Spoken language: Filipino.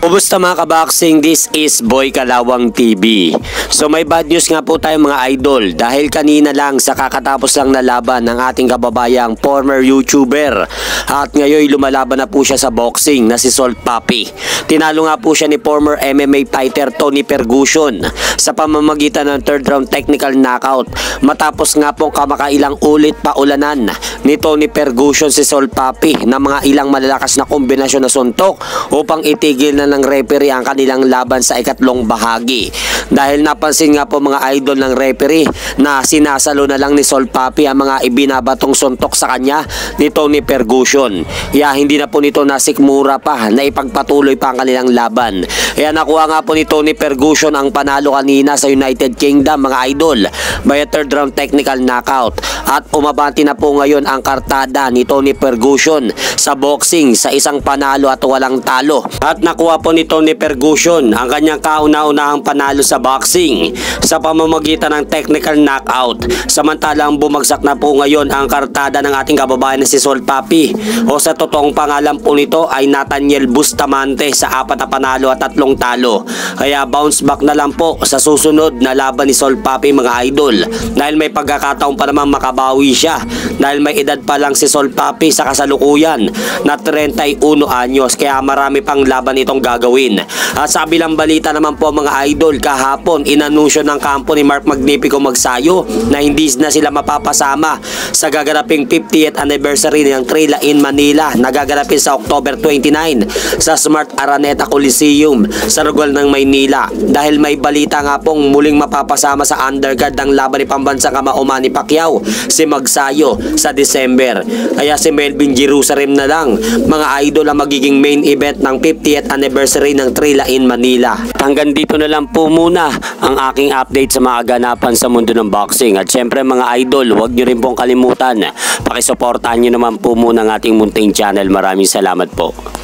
Kumusta mga kaboxing? This is Boy Kalawang TV. So may bad news nga po tayo mga idol dahil kanina lang sa kakatapos lang na laban ng ating kababayang former YouTuber at ngayon lumalaban na po siya sa boxing na si Salt Papi. Tinalo nga po siya ni former MMA fighter Tony Ferguson sa pamamagitan ng third round technical knockout matapos nga po kamakailang ulit paulanan ni Tony Ferguson si Salt Papi ng mga ilang malalakas na kombinasyon na suntok upang itigil na ng referee ang kanilang laban sa ikatlong bahagi. Dahil napansin nga po mga idol ng referee na sinasalo na lang ni Salt Papi ang mga ibinabatong suntok sa kanya ni Tony Ferguson. Kaya hindi na po nito nasikmura pa na ipagpatuloy pa ang kanilang laban. Kaya nakuha nga po ni Tony Ferguson ang panalo kanina sa United Kingdom mga idol by a third round technical knockout. At umabati na po ngayon ang kartada ni Tony Ferguson sa boxing sa isang panalo at walang talo. At nakuha po ni Tony Ferguson ang kanyang kauna-unahang panalo sa boxing sa pamamagitan ng technical knockout. Samantalang bumagsak na po ngayon ang kartada ng ating kababayan na si Salt Papi o sa totoong pangalan po nito ay Nathaniel Bustamante sa 4 na panalo at 3 talo. Kaya bounce back na lang po sa susunod na laban ni Salt Papi mga idol dahil may pagkakataon pa naman makabawi siya dahil may edad pa lang si Salt Papi sa kasalukuyan na 31 anyos kaya marami pang laban itong gagawin. At sa bilang balita naman po mga idol, kahapon inanunsyo ng kampo ni Mark Magnifico Magsayo na hindi na sila mapapasama sa gaganaping 50th anniversary ng Trilla in Manila na gaganapin sa October 29 sa Smart Araneta Coliseum sa Rugol ng Maynila dahil may balita nga pong muling mapapasama sa undercard ng laban ni pambansang kamao Manny Pacquiao si Magsayo sa December. Kaya si Melvin Jerusalem na lang mga idol ang magiging main event ng 50th anniversary ng Trilla in Manila. Hanggang dito na lang po muna ang aking update sa mga ganapan sa mundo ng boxing. At syempre mga idol, huwag nyo rin pong kalimutan pakisuportahan nyo naman po muna ang ating munting channel. Maraming salamat po.